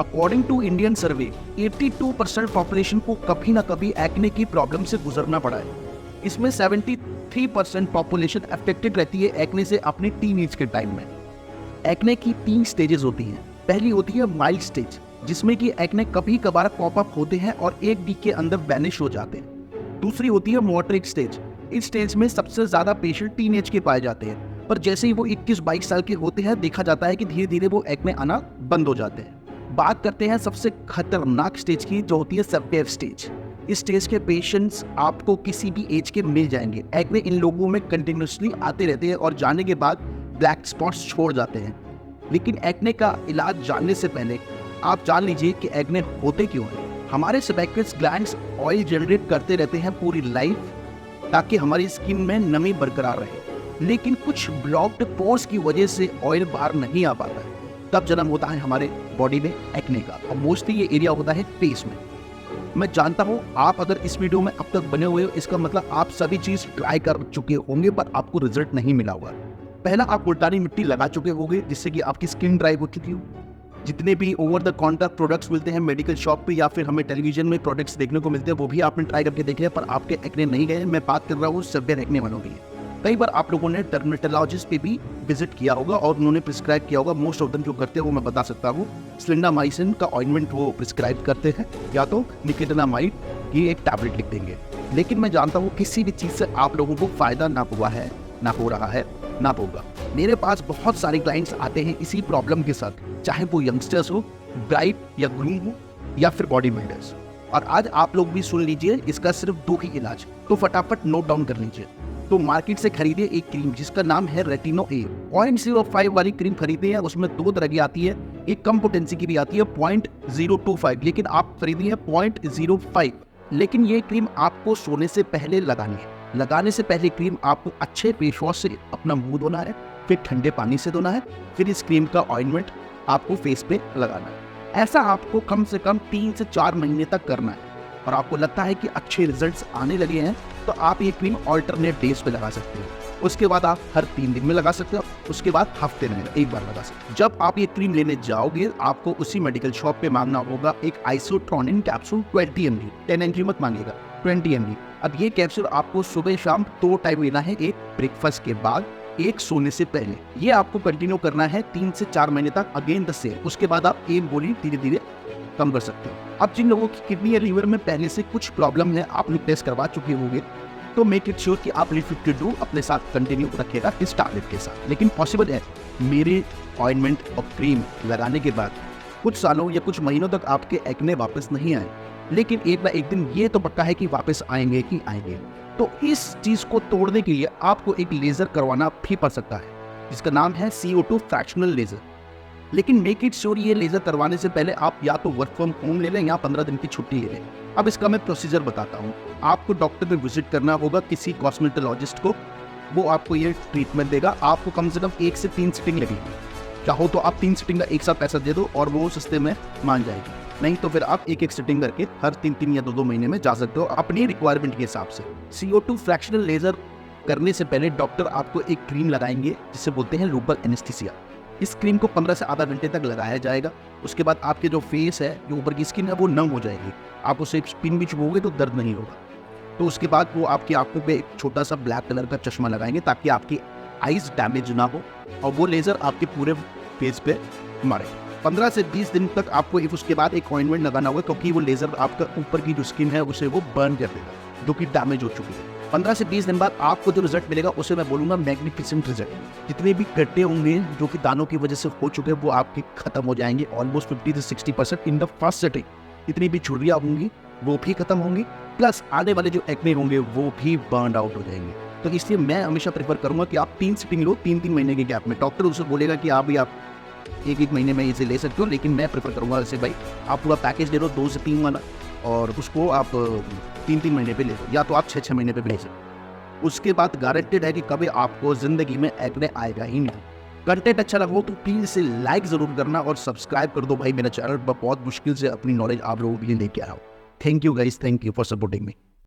According to Indian survey 82% population को कभी ना कभी एक्ने की प्रॉब्लम से गुजरना पड़ा है। इसमें 73% पॉपुलेशन अफेक्टेड रहती है एक्ने से अपने टीनेज के टाइम में। एक्ने की 3 स्टेजेस होती हैं। पहली होती है माइल्ड स्टेज, जिसमें कि एक्ने कभी कभार पॉप अप होते हैं और 1 वीक के अंदर वैनिश हो जाते हैं। दूसरी होती है मॉडरेट स्टेज। इस स्टेज में सबसे ज्यादा पेशेंट टीनेज के पाए जाते हैं, पर जैसे ही वो 21-22 साल के होते हैं देखा जाता है कि धीरे धीरे वो एक्ने आना बंद हो जाते हैं। बात करते हैं सबसे खतरनाक स्टेज की, जो होती है सेवियर स्टेज। इस स्टेज के पेशेंट्स आपको किसी भी एज के मिल जाएंगे। एक्ने इन लोगों में कंटिन्यूसली आते रहते हैं और जाने के बाद ब्लैक स्पॉट्स छोड़ जाते हैं। लेकिन एक्ने का इलाज जानने से पहले आप जान लीजिए कि एक्ने होते क्यों हैं। हमारे सेबैक्टस ग्लैंड्स ऑयल जनरेट करते रहते हैं पूरी लाइफ, ताकि हमारी स्किन में नमी बरकरार रहे। लेकिन कुछ ब्लॉक्ड पोर्स की वजह से ऑयल बाहर नहीं आ पाता है, तब जन्म होता है हमारे बॉडी में एक्ने का। और मोस्टली ये एरिया होता है फेस में। मैं जानता हूँ आप अगर इस वीडियो में अब तक बने हुए हो, इसका मतलब आप सभी चीज ट्राई कर चुके होंगे पर आपको रिजल्ट नहीं मिला होगा। पहला, आप मुल्तानी मिट्टी लगा चुके होंगे जिससे कि आपकी स्किन ड्राई हो चुकी हो। जितने भी ओवर द काउंटर प्रोडक्ट्स मिलते हैं मेडिकल शॉप पे या फिर हमें टेलीविजन में प्रोडक्ट्स देखने को मिलते हैं, वो भी आपने ट्राई करके देखे हैं, पर आपके एक्ने नहीं गए। मैं बात कर रहा हूँ सेवियर एक्ने वालों की। कई बार आप लोगों ने डर्मेटोलॉजिस्ट पे भी विजिट किया होगा और उन्होंने प्रिस्क्राइब किया होगा। मोस्ट ऑफ देम जो करते हैं वो मैं बता सकता हूँ, स्लिंडामाइसिन का ऑइंटमेंट वो प्रिस्क्राइब करते हैं, या तो निकोटिनामाइड की एक टैबलेट लिख देंगे। लेकिन मैं जानता हूँ किसी भी चीज़ से आप लोगों को फायदा ना हुआ है, ना हो रहा है, ना होगा। मेरे पास बहुत सारे क्लाइंट्स आते हैं इसी प्रॉब्लम के साथ, चाहे वो यंगस्टर्स हो, ब्राइट या ग्रूम हो, या फिर बॉडी बिल्डर्स। और आज आप लोग भी सुन लीजिए, इसका सिर्फ 2 ही इलाज, तो फटाफट नोट डाउन कर लीजिए। तो मार्केट से खरीदिए एक क्रीम जिसका नाम है रेटिनो ए। 0.05 वाली क्रीम खरीदिए, उसमें 2 तरह की आती है, एक कम पोटेंसी की भी आती है 0.025, लेकिन आप खरीदिए 0.05। लेकिन ये क्रीम आपको सोने से पहले लगानी है। लगाने से पहले क्रीम आपको अच्छे फेस वॉश से अपना मुंह धोना है, फिर ठंडे पानी से धोना है, फिर इस क्रीम का ऑइंटमेंट आपको फेस पे लगाना है। ऐसा आपको कम से कम 3 से 4 महीने तक करना है। और आपको लगता है कि अच्छे रिजल्ट्स आने लगे हैं, तो आप ये क्रीम ऑल्टरनेट डेज पे लगा सकते हो। उसके बाद आप हर 3 दिन में लगा सकते हो, उसके बाद हफ्ते में एक बार लगा सकते हो। जब आप ये क्रीम लेने जाओगे, आपको उसी मेडिकल शॉप पे मांगना होगा एक आइसोट्रोनिन कैप्सूल 20 ml। 10 mg मत मांगेगा, 20 ml। अब ये कैप्सूल आपको सुबह शाम 2 टाइम लेना है, एक ब्रेकफास्ट के बाद, एक सोने से पहले। ये आपको कंटिन्यू करना है 3 से 4 महीने तक, अगेन द सेम। उसके बाद आप एक गोली धीरे धीरे कम कर सकते हो। अब जिन लोगों की किडनी या लीवर में पहले से कुछ प्रॉब्लम है, आपने टेस्ट करवा चुके होंगे, तो मेक इट श्योर कि आप LIV52 अपने साथ कंटिन्यू रखेगा इस टैबलेट के साथ। लेकिन पॉसिबल है मेरे ऑइंटमेंट और क्रीम लगाने के बाद कुछ सालों या कुछ महीनों तक आपके एक्ने वापस नहीं आए, लेकिन एक ना एक दिन ये तो पक्का है कि वापस आएंगे ही आएंगे। तो इस चीज को तोड़ने के लिए आपको एक लेजर करवाना भी पड़ सकता है, जिसका नाम है CO2 फ्रैक्शनल लेजर। लेकिन मेक इट श्योर ये लेजर करवाने से पहले आप या तो वर्क फ्रॉम होम ले लें या 15 दिन की छुट्टी ले लें। अब इसका मैं प्रोसीजर बताता हूँ। आपको डॉक्टर में विजिट करना होगा, किसी कॉस्मेटोलॉजिस्ट को, वो आपको ये ट्रीटमेंट देगा। आपको कम से कम 1 से 3 सिटिंग लगेगी। चाहो तो आप 3 सिटिंग का एक साथ पैसा दे दो और वो सस्ते में मान जाएगी, नहीं तो फिर आप एक सिटिंग करके हर 3 या 2 महीने में जा सकते हो अपनी रिक्वायरमेंट के हिसाब से। CO2 फ्रैक्शनल लेजर करने से पहले डॉक्टर आपको एक क्रीम लगाएंगे जिसे बोलते हैं लोकल एनेस्थीसिया। इस क्रीम को 15 से आधा घंटे तक लगाया जाएगा। उसके बाद आपके जो फेस है, जो ऊपर की स्किन है, वो नम हो जाएगी। आप उसे पिन भी चुभोगे तो दर्द नहीं होगा। तो उसके बाद वो आपकी आंखों पे एक छोटा सा ब्लैक कलर का चश्मा लगाएंगे ताकि आपकी आईज डैमेज ना हो, और वो लेजर आपके पूरे फेस पे मारे। 15 से 20 दिन तक आपको उसके बाद एक ऑइंटमेंट लगाना होगा, क्योंकि वो लेजर आपका ऊपर की जो स्किन है उसे वो बर्न कर देगा, जो कि डैमेज हो चुकी है। 15 से 20 दिन बाद आपको जो रिजल्ट मिलेगा उसे मैं बोलूंगा मैग्निफिसेंट रिजल्ट। जितने भी गड्ढे होंगे जो कि दानों की वजह से हो चुके हैं, वो आपके खत्म हो जाएंगे ऑलमोस्ट 50 से 60% इन द फर्स्ट सेटिंग। जितनी भी झुर्रियाँ होंगी वो भी खत्म होंगी, प्लस आने वाले जो एक्ने होंगे वो भी बर्न आउट हो जाएंगे। तो इसलिए मैं हमेशा प्रेफर करूंगा कि आप 3 सिटिंग लो 3-3 महीने के गैप में। डॉक्टर उसे बोलेगा कि आप 1-1 महीने में इसे ले सकते हो, लेकिन मैं प्रेफर करूंगा ऐसे भाई आप पूरा पैकेज ले लो 2 से 3 वाला, और उसको आप 3-3 महीने पे ले लो, या तो आप 6-6 महीने पे ले सकते। उसके बाद गारंटेड है कि कभी आपको जिंदगी में एक्ने आएगा ही नहीं। कंटेंट अच्छा लगा हो तो प्लीज इसे लाइक जरूर करना और सब्सक्राइब कर दो भाई मेरा चैनल। बहुत मुश्किल से अपनी नॉलेज आप लोगों के लिए लेके आया हूँ। Thank you guys, thank you for supporting me.